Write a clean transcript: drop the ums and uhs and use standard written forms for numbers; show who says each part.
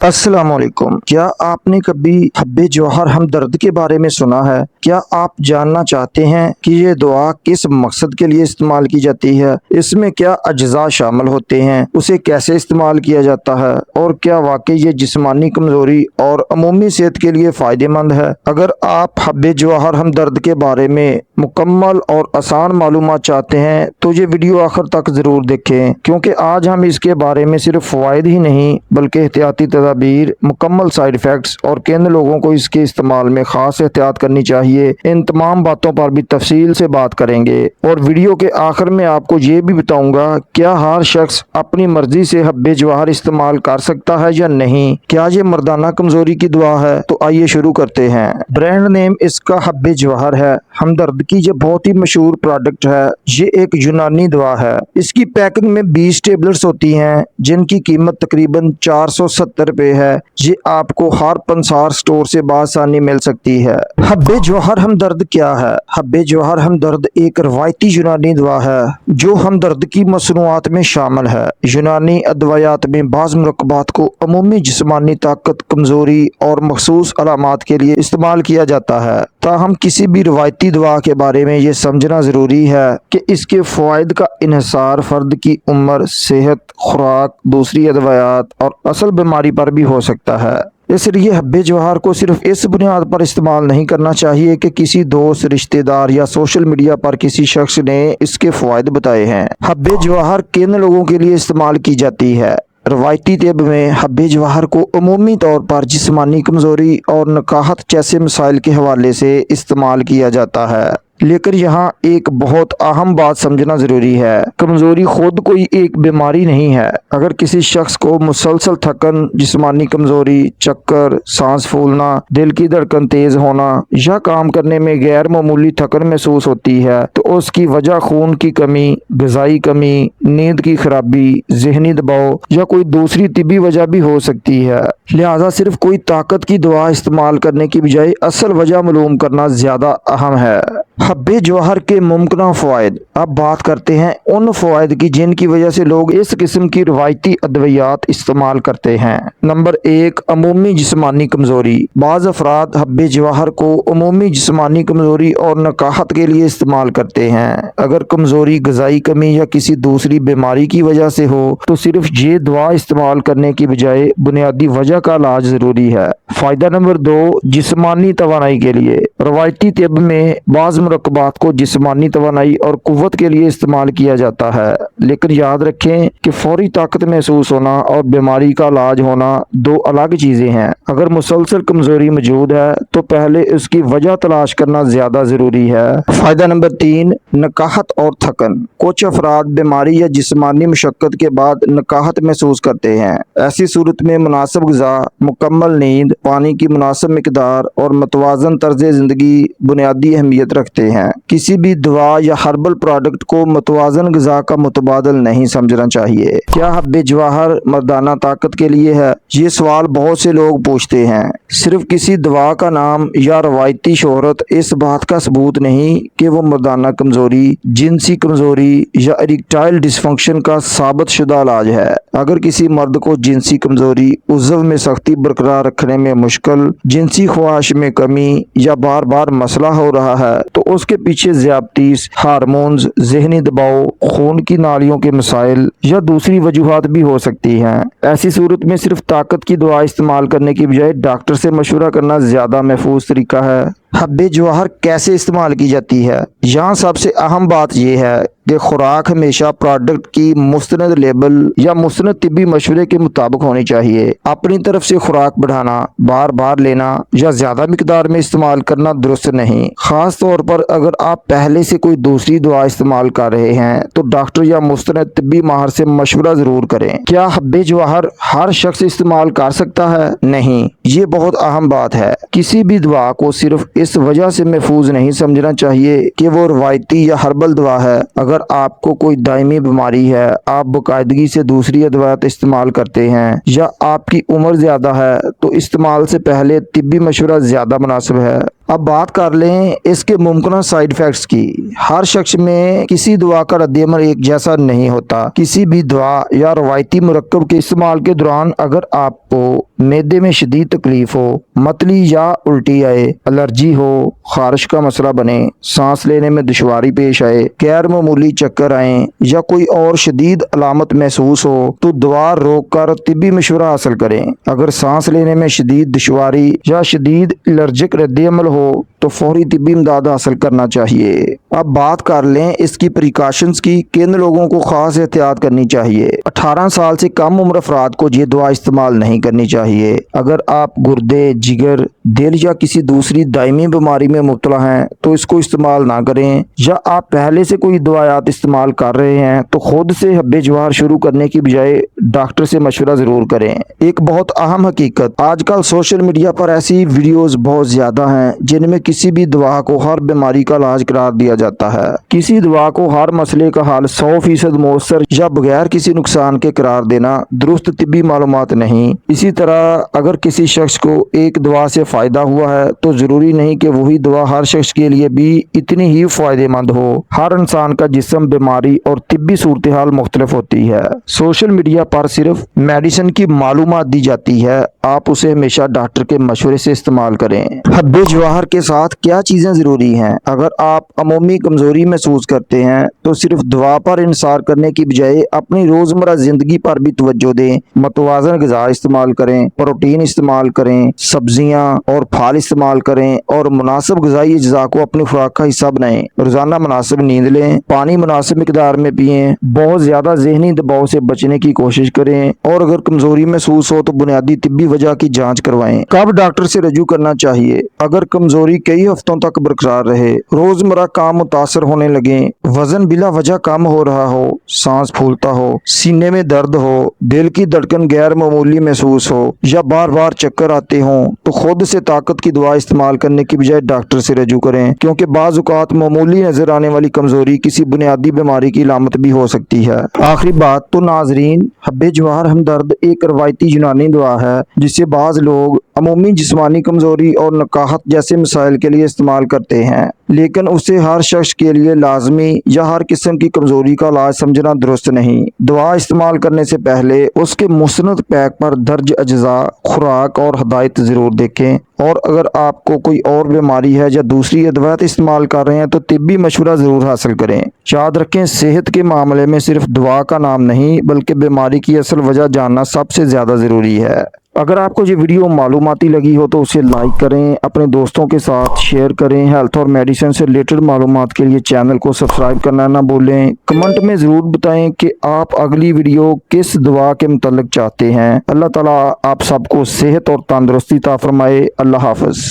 Speaker 1: अस्सलाम वालेकुम। क्या आपने कभी हब्बे जवाहर हमदर्द के बारे में सुना है? क्या आप जानना चाहते हैं कि ये दुआ किस मकसद के लिए इस्तेमाल की जाती है, इसमें क्या अज्जा शामिल होते हैं, उसे कैसे इस्तेमाल किया जाता है और क्या वाकई ये जिस्मानी कमजोरी और अमूमी सेहत के लिए फ़ायदेमंद है? अगर आप हब्बे जवाहर हमदर्द के बारे में मुकम्मल और आसान मालूमात चाहते हैं तो ये वीडियो आखिर तक ज़रूर देखें, क्योंकि आज हम इसके बारे में सिर्फ फ़वाइद ही नहीं बल्कि एहतियाती तदाबीर, मुकम्मल साइड इफ़ेक्ट्स और किन लोगों को इसके इस्तेमाल में ख़ास एहतियात करनी चाहिए, इन तमाम बातों पर भी तफसील से बात करेंगे। और वीडियो के आखिर में आपको ये भी बताऊंगा क्या हर शख्स अपनी मर्जी से हब्बे जवाहर इस्तेमाल कर सकता है या नहीं, क्या ये मर्दाना कमजोरी की दुआ है। तो आइए शुरू करते हैं। ब्रांड नेम इसका हब्बे जवाहर है। हमदर्द की ये बहुत ही मशहूर प्रोडक्ट है। ये एक यूनानी दवा है। इसकी पैकिंग में 20 टेबलेट्स होती हैं जिनकी कीमत तकरीबन 470 रुपए है। ये आपको हर पंसार स्टोर से बासानी मिल सकती है। हब्बे जवाहर हमदर्द क्या है? हब्बे जवाहर हमदर्द एक रवायती यूनानी दवा है जो हमदर्द की मसनूआत में शामिल है। यूनानी अदवायात में बाज़ मुरक्कबात को अमूमी जिस्मानी ताकत, कमजोरी और मखसूस अलामात के लिए इस्तेमाल किया जाता है। ताहम किसी भी रवायती दवा के बारे में ये समझना ज़रूरी है कि इसके फ़वाइद का इन्हिसार फ़र्द की उम्र, सेहत, खुराक, दूसरी अदवायात और असल बीमारी पर भी हो सकता है। इसलिए हब्बे जवाहर को सिर्फ इस बुनियाद पर इस्तेमाल नहीं करना चाहिए कि किसी दोस्त, रिश्तेदार या सोशल मीडिया पर किसी शख्स ने इसके फ़वाइद बताए हैं। हब्बे जवाहर किन लोगों के लिए इस्तेमाल की जाती है? रवायती तिब में हब्बे जवाहर को अमूमी तौर पर जिस्मानी कमजोरी और नकाहत जैसे मसाइल के हवाले से इस्तेमाल किया जाता है। लेकिन यहाँ एक बहुत अहम बात समझना ज़रूरी है। कमज़ोरी खुद कोई एक बीमारी नहीं है। अगर किसी शख्स को मुसलसल थकन, जिस्मानी कमज़ोरी, चक्कर, सांस फूलना, दिल की धड़कन तेज़ होना या काम करने में गैर मामूली थकन महसूस होती है तो उसकी वजह खून की कमी, ग़िज़ाई कमी, नींद की खराबी, ज़हनी दबाव या कोई दूसरी तिबी वजह भी हो सकती है। लिहाजा सिर्फ कोई ताकत की दवा इस्तेमाल करने की बजाय असल वजह मालूम करना ज़्यादा अहम है। हब्बे जवाहर के मुमकिन फ़वाइद। अब बात करते हैं उन फ़वाइद की जिनकी वजह से लोग इस किस्म की रवायती अदवियात इस्तेमाल करते हैं। नंबर 1, अमूमी जिस्मानी कमज़ोरी। बाज़ अफराद हब्बे जवाहर को अमूमी जिस्मानी कमज़ोरी और नकाहत के लिए इस्तेमाल करते हैं। अगर कमज़ोरी ग़िज़ाई कमी या किसी दूसरी बीमारी की वजह से हो तो सिर्फ ये दवा इस्तेमाल करने की बजाय बुनियादी वजह का इलाज ज़रूरी है। फ़ायदा नंबर 2, जिस्मानी तवानाई के लिए। रवायती तिब में बाज़ मुरक्कबात को जिस्मानी तवानाई और कुव्वत के लिए इस्तेमाल किया जाता है, लेकिन याद रखें कि फौरी ताकत महसूस होना और बीमारी का इलाज होना दो अलग चीज़ें हैं। अगर मुसलसल कमज़ोरी मौजूद है तो पहले उसकी वजह तलाश करना ज़्यादा ज़रूरी है। फ़ायदा नंबर 3, नकाहत और थकन। कुछ अफराद बीमारी या जिस्मानी मशक्क़त के बाद नकाहत महसूस करते हैं। ऐसी सूरत में मुनासिब ग़िज़ा, मुकम्मल नींद, पानी की मुनासिब मिकदार और मतवाज़न तर्ज़ ज़िंदगी बुनियादी अहमियत रखते हैं। किसी भी दवा या हर्बल प्रोडक्ट को मतवाज़न ग़िज़ा का मुतबादल नहीं समझना चाहिए। क्या हब्बे जवाहर मर्दाना ताकत के लिए है? ये सवाल बहुत से लोग पूछते हैं। सिर्फ किसी दवा का नाम या रवायती शोहरत इस बात का सबूत नहीं कि वो मर्दाना कमज़ोरी, जिनसी कमज़ोरी या इरेक्टाइल डिसफंक्शन का साबित शुदा इलाज है। अगर किसी मर्द को जिनसी कमज़ोरी, उज़्व में सख्ती बरकरार रखने में मुश्किल, जिनसी ख्वाहिश में कमी या बार बार मसला हो रहा है तो उसके पीछे ज़्यादतीस, हार्मोन्स, ज़हनी दबाव, खून की नालियों के मसाइल या दूसरी वजूहात भी हो सकती हैं। ऐसी सूरत में सिर्फ ताकत की दवा इस्तेमाल करने की बजाय डॉक्टर से मशवरा करना ज़्यादा महफूज तरीका है। हब्बे जवाहर कैसे इस्तेमाल की जाती है? यहाँ सबसे अहम बात यह है कि खुराक हमेशा प्रोडक्ट की मुस्तनद लेबल या मुस्तनद तिब्बी मशवरे के मुताबिक होनी चाहिए। अपनी तरफ से खुराक बढ़ाना, बार बार लेना या ज़्यादा मिकदार में इस्तेमाल करना दुरुस्त नहीं। ख़ास तौर पर अगर आप पहले से कोई दूसरी दवा इस्तेमाल कर रहे हैं तो डॉक्टर या मुस्तनद तिब्बी माहिर से मशवरा ज़रूर करें। क्या हब्बे जवाहर हर शख्स इस्तेमाल कर सकता है? नहीं, ये बहुत अहम बात है। किसी भी दवा को सिर्फ इस वजह से महफूज नहीं समझना चाहिए कि वो रवायती या हर्बल दवा है। अगर आपको कोई दायमी बीमारी है, आप बाकायदगी से दूसरी अदवात इस्तेमाल करते हैं या आपकी उम्र ज़्यादा है तो इस्तेमाल से पहले तिब्बी मशवरा ज़्यादा मुनासिब है। اب بات کر لیں اس کے ممکنہ سائیڈ افیکٹس کی۔ ہر شخص میں کسی دوا کا رد عمل ایک جیسا نہیں ہوتا۔ کسی بھی دوا یا روایتی مرکب کے استعمال کے دوران اگر آپ کو معدے میں شدید تکلیف ہو، متلی یا الٹی آئے، الرجی ہو، خارش کا مسئلہ بنے، سانس لینے میں دشواری پیش آئے، غیر معمولی چکر آئیں یا کوئی اور شدید علامت محسوس ہو تو دوا روک کر طبی مشورہ حاصل کریں۔ اگر سانس لینے میں شدید دشواری یا شدید الرجک رد عمل ہو تو فوری طبی امداد حاصل کرنا چاہیے۔ اب بات کر لیں اس کی پریکاشنز کی، کن لوگوں کو خاص احتیاط کرنی چاہیے۔ 18 سال سے کم عمر افراد کو یہ دوا استعمال نہیں کرنی چاہیے۔ اگر آپ گردے، جگر، دل یا کسی دوسری دائمی بیماری میں مبتلا ہیں تو اس کو استعمال نہ کریں، یا آپ پہلے سے کوئی دوائیات استعمال کر رہے ہیں تو خود سے حب جوہر شروع کرنے کی بجائے ڈاکٹر سے مشورہ ضرور کریں۔ ایک بہت اہم حقیقت، آج کل سوشل میڈیا پر ایسی ویڈیوز بہت زیادہ ہیں جن میں کسی بھی دوا کو ہر بیماری کا علاج قرار دیا جاتا ہے۔ کسی دوا کو ہر مسئلے کا حل 100% مؤثر یا بغیر کسی نقصان کے قرار دینا درست طبی معلومات نہیں۔ اسی طرح اگر کسی شخص کو ایک دوا سے فائدہ ہوا ہے تو ضروری نہیں کہ وہی دوا ہر شخص کے لیے بھی اتنی ہی فائدہ مند ہو۔ ہر انسان کا جسم، بیماری اور طبی صورتحال مختلف ہوتی ہے۔ سوشل میڈیا پر صرف میڈیسن کی معلومات دی جاتی ہے، آپ اسے ہمیشہ ڈاکٹر کے مشورے سے استعمال کریں۔ حب جوہر کے ساتھ کیا چیزیں ضروری ہیں؟ اگر آپ عمومی کمزوری محسوس کرتے ہیں تو صرف دوا پر انحصار کرنے کی بجائے اپنی روزمرہ زندگی پر بھی توجہ دیں۔ متوازن غذا استعمال کریں، پروٹین استعمال کریں، سبزیاں اور پھل استعمال کریں اور مناسب غذائی اجزاء کو اپنی خوراک کا حصہ بنائیں۔ روزانہ مناسب نیند لیں، پانی مناسب مقدار میں پئیں، بہت زیادہ ذہنی دباؤ سے بچنے کی کوشش کریں اور اگر کمزوری محسوس ہو تو بنیادی طبی وجہ کی جانچ کروائیں۔ کب ڈاکٹر سے رجوع کرنا چاہیے؟ اگر کمزوری کئی ہفتوں تک برقرار رہے، روزمرہ کام متاثر ہونے لگیں، وزن بلا وجہ کم ہو رہا ہو، سانس پھولتا ہو، سینے میں درد ہو، دل کی دھڑکن غیر معمولی محسوس ہو یا بار بار چکر آتے ہوں تو خود سے طاقت کی دوا استعمال کرنے کی بجائے ڈاکٹر سے رجوع کریں، کیونکہ بعض اوقات معمولی نظر آنے والی کمزوری کسی بنیادی بیماری کی علامت بھی ہو سکتی ہے۔ آخری بات تو ناظرین، حب جوہر ہمدرد ایک روایتی یونانی دوا ہے جسے بعض لوگ عمومی جسمانی کمزوری اور نکاہت جیسے مسائل کے لیے استعمال کرتے ہیں، لیکن اسے ہر شخص کے لیے لازمی یا ہر قسم کی کمزوری کا علاج سمجھنا درست نہیں۔ دوا استعمال کرنے سے پہلے اس کے مستند پیک پر درج اجزاء، خوراک اور ہدایت ضرور دیکھیں، اور اگر آپ کو کوئی اور بیماری ہے یا دوسری ادویات استعمال کر رہے ہیں تو طبی مشورہ ضرور حاصل کریں۔ یاد رکھیں، صحت کے معاملے میں صرف دوا کا نام نہیں بلکہ بیماری کی اصل وجہ جاننا سب سے زیادہ ضروری ہے۔ اگر آپ کو یہ ویڈیو معلوماتی لگی ہو تو اسے لائک کریں، اپنے دوستوں کے ساتھ شیئر کریں۔ ہیلتھ اور میڈیسن سے ریلیٹڈ معلومات کے لیے چینل کو سبسکرائب کرنا نہ بھولیں۔ کمنٹ میں ضرور بتائیں کہ آپ اگلی ویڈیو کس دعا کے متعلق چاہتے ہیں۔ اللہ تعالیٰ آپ سب کو صحت اور تندرستی عطا فرمائے۔ اللہ حافظ۔